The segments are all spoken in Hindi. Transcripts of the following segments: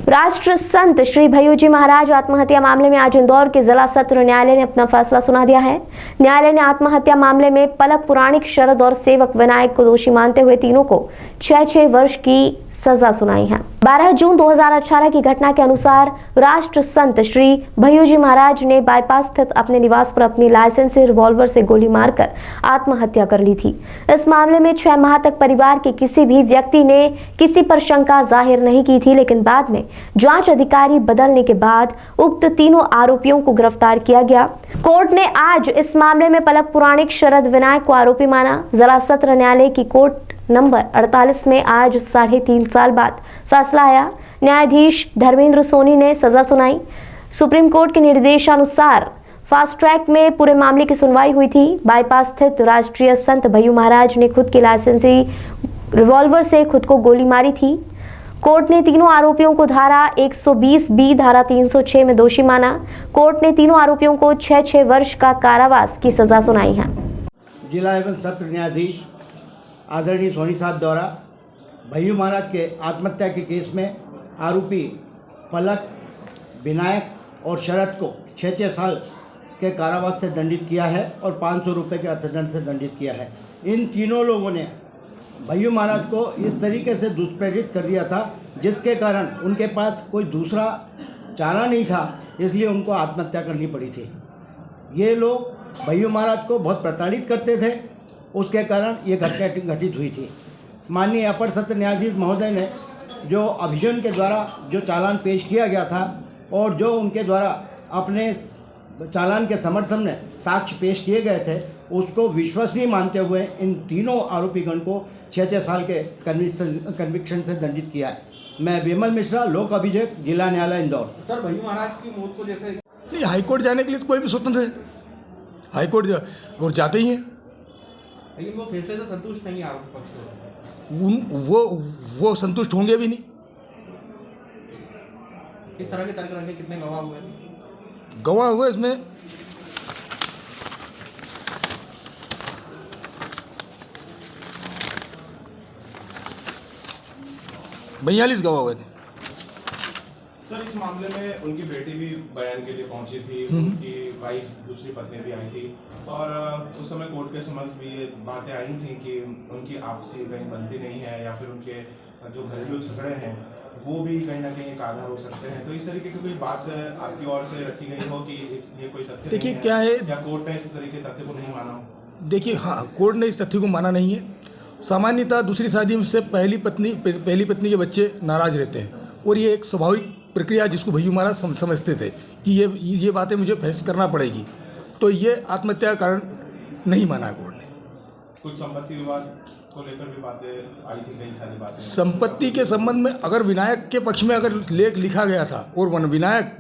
राष्ट्र संत श्री भय्यूजी महाराज आत्महत्या मामले में आज इंदौर के जिला सत्र न्यायालय ने अपना फैसला सुना दिया है। न्यायालय ने आत्महत्या मामले में पलक पुराणिक, शरद और सेवक विनायक को दोषी मानते हुए तीनों को 6-6 वर्ष की सजा सुनाई है। 12 जून 2018 की घटना के अनुसार राष्ट्र संत श्री भय्यूजी महाराज ने बाईपास स्थित अपने निवास पर अपनी लाइसेंसी रिवॉल्वर से गोली मारकर आत्महत्या कर ली थी। इस मामले में 6 माह तक परिवार के किसी भी व्यक्ति ने किसी पर शंका जाहिर नहीं की थी, लेकिन बाद में जांच अधिकारी बदलने के बाद उक्त तीनों आरोपियों को गिरफ्तार किया गया। कोर्ट ने आज इस मामले में पलक पुराणिक, शरद विनायक को आरोपी माना। जिला सत्र न्यायालय की कोर्ट नंबर 48 में आज 3.5 साल बाद फैसला आया। न्यायाधीश धर्मेंद्र सोनी ने सजा सुनाई। सुप्रीम कोर्ट के निर्देशानुसार फास्ट ट्रैक में पूरे मामले की सुनवाई हुई थी। बाईपास स्थित राष्ट्रीय संत भय्यू महाराज ने खुद की लाइसेंसी रिवॉल्वर से खुद को गोली मारी थी। कोर्ट ने तीनों आरोपियों को धारा 120B, धारा 306 में दोषी माना। कोर्ट ने तीनों आरोपियों को 6-6 वर्ष का कारावास की सजा सुनाई है। जिला एवं सत्र न्यायाधीश आदरणीय सोनी साहब द्वारा भय्यू महाराज के आत्महत्या के केस में आरोपी पलक, विनायक और शरद को 6-6 साल के कारावास से दंडित किया है और 500 रुपये के अर्थदंड से दंडित किया है। इन तीनों लोगों ने भय्यू महाराज को इस तरीके से दुष्प्रेरित कर दिया था जिसके कारण उनके पास कोई दूसरा चारा नहीं था, इसलिए उनको आत्महत्या करनी पड़ी थी। ये लोग भय्यू महाराज को बहुत प्रताड़ित करते थे, उसके कारण ये घटना घटित हुई थी। माननीय अपर सत्र न्यायाधीश महोदय ने जो अभियोजन के द्वारा जो चालान पेश किया गया था और जो उनके द्वारा अपने चालान के समर्थन में साक्ष्य पेश किए गए थे, उसको विश्वसनीय मानते हुए इन तीनों आरोपीगण को 6-6 साल के कन्विक्शन से दंडित किया है। मैं विमल मिश्रा, लोक अभिषेक, जिला न्यायालय इंदौर। सर, भय्यू महाराज की मौत को जैसे नहीं, हाईकोर्ट जाने के लिए तो कोई भी स्वतंत्र है, हाईकोर्ट और जाते ही हैं, लेकिन वो फैसले से संतुष्ट नहीं है आरोप पक्ष को। वो संतुष्ट होंगे भी नहीं। किस तरह के तर्क रखे, कितने गवाह हुए? गवाह हुए इसमें 42 गवाह हुए थे। सर, इस मामले में उनकी बेटी भी बयान के लिए पहुंची थी, उनकी वाइफ, दूसरी पत्नी भी आई थी और उस समय कोर्ट के समक्ष भी ये बातें आई थी कि उनकी आपसी कहीं बनती नहीं है या फिर उनके जो घरेलू झगड़े हैं वो भी कहीं ना कहीं एक आधार हो सकते हैं। तो इस तरीके की कोई बात आपकी ओर से रखी गई हो कि ये कोई तथ्य देखिए नहीं क्या है, या कोर्ट ने इस तरीके तथ्य को नहीं माना हो? देखिए हाँ, कोर्ट ने इस तथ्य को माना नहीं है। सामान्यतः दूसरी शादी से पहली पत्नी के बच्चे नाराज रहते हैं और ये एक स्वाभाविक प्रक्रिया जिसको भय्यू महाराज समझते थे कि ये बातें मुझे फेस करना पड़ेगी, तो ये आत्महत्या का कारण नहीं माना है कोर्ट ने। कुछ संपत्ति विवाद को लेकर भी बातें आई थी, कई सारी बातें। संपत्ति के संबंध में अगर विनायक के पक्ष में अगर लेख लिखा गया था और विनायक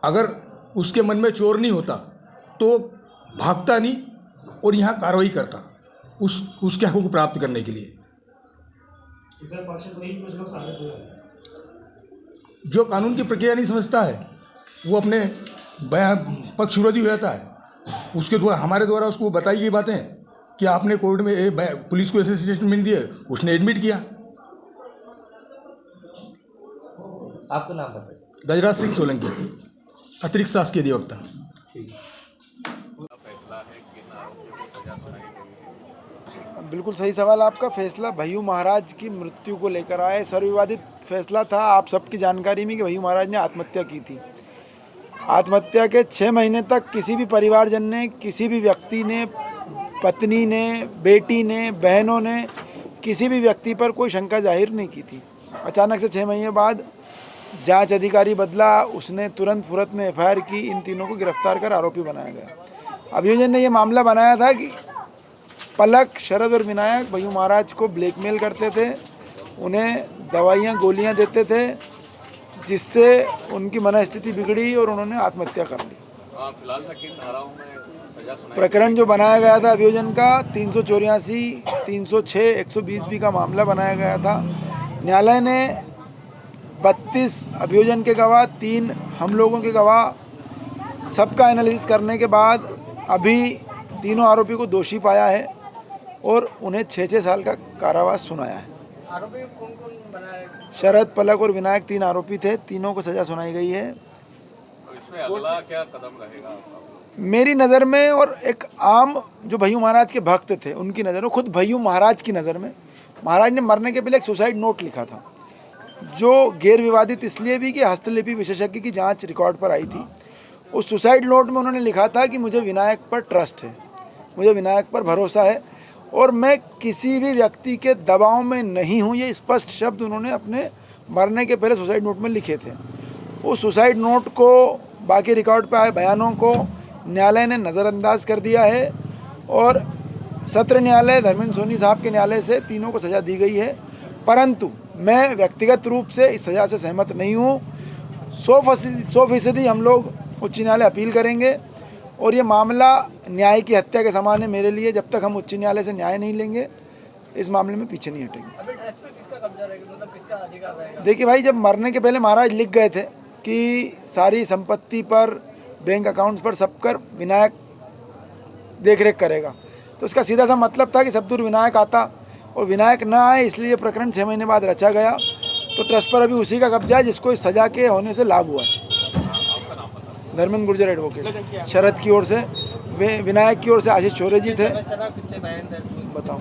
अगर उसके मन में चोर नहीं होता तो भागता नहीं और यहाँ कार्रवाई करता उसके हकों को प्राप्त करने के लिए। जो कानून की प्रक्रिया नहीं समझता है वो अपने पक्ष विरोधी हो जाता है। उसके द्वारा हमारे द्वारा उसको बताई गई बातें कि आपने कोर्ट में पुलिस को ऐसे स्टेटमेंट दिए, उसने एडमिट किया। आपका नाम बताइए। गजराज सिंह सोलंकी, अतिरिक्त शासकीय अधिवक्ता। बिल्कुल सही सवाल आपका। फैसला भय्यू महाराज की मृत्यु को लेकर आया है। सर्वविवादित फैसला था आप सबकी जानकारी में कि भय्यू महाराज ने आत्महत्या की थी। आत्महत्या के 6 महीने तक किसी भी परिवारजन ने, किसी भी व्यक्ति ने, पत्नी ने, बेटी ने, बहनों ने किसी भी व्यक्ति पर कोई शंका जाहिर नहीं की थी। अचानक से 6 महीने बाद जांच अधिकारी बदला, उसने तुरंत फुरत में FIR की, इन तीनों को गिरफ्तार कर आरोपी बनाया गया। अभियोजन ने यह मामला बनाया था कि पलक, शरद और विनायक भय्यू महाराज को ब्लैकमेल करते थे, उन्हें दवाइयाँ, गोलियाँ देते थे, जिससे उनकी मनस्थिति बिगड़ी और उन्होंने आत्महत्या कर ली। फिलहाल तक किन धाराओं में सजा सुनाई? प्रकरण जो बनाया गया था अभियोजन का 384, 306, 120B का मामला बनाया गया था। न्यायालय ने 32 अभियोजन के गवाह, 3 हम लोगों के गवाह, सबका एनालिसिस करने के बाद अभी तीनों आरोपी को दोषी पाया है और उन्हें 6-6 साल का कारावास सुनाया है। आरोपी कौन कौन बनाए? शरद, पलक और विनायक 3 आरोपी थे, तीनों को सजा सुनाई गई है। तो इसमें अगला क्या कदम रहेगा आपका? मेरी नज़र में और एक आम जो भय्यू महाराज के भक्त थे उनकी नज़र में, खुद भय्यू महाराज की नज़र में, महाराज ने मरने के पहले एक सुसाइड नोट लिखा था जो गैर विवादित इसलिए भी कि हस्तलिपि विशेषज्ञ की जांच रिकॉर्ड पर आई थी। उस सुसाइड नोट में उन्होंने लिखा था कि मुझे विनायक पर ट्रस्ट है, मुझे विनायक पर भरोसा है और मैं किसी भी व्यक्ति के दबाव में नहीं हूँ। ये स्पष्ट शब्द उन्होंने अपने मरने के पहले सुसाइड नोट में लिखे थे। उस सुसाइड नोट को, बाकी रिकॉर्ड पर आए बयानों को न्यायालय ने नज़रअंदाज कर दिया है और सत्र न्यायालय धर्मेंद्र सोनी साहब के न्यायालय से तीनों को सज़ा दी गई है। परंतु मैं व्यक्तिगत रूप से इस सज़ा से सहमत नहीं हूँ। 100% हम लोग उच्च न्यायालय अपील करेंगे और ये मामला न्याय की हत्या के समान है मेरे लिए। जब तक हम उच्च न्यायालय से न्याय नहीं लेंगे इस मामले में पीछे नहीं हटेंगे। अभी ड्रेस पे किसका कब्जा रहेगा, मतलब किसका अधिकार रहेगा? देखिए भाई, जब मरने के पहले महाराज लिख गए थे कि सारी संपत्ति पर, बैंक अकाउंट्स पर सब कर विनायक देख रेख करेगा, तो उसका सीधा सा मतलब था कि सब दूर विनायक आता और विनायक ना आए, इसलिए ये प्रकरण 6 महीने बाद रचा गया। तो ट्रस्ट पर अभी उसी का कब्जा है जिसको इस सज़ा के होने से लाभ हुआ है। धर्मेंद्र गुर्जर एडवोकेट। शरद की ओर से विनायक की ओर से आशीष चौरे जी थे। कितने बयान दर्ज हुए? बताओ।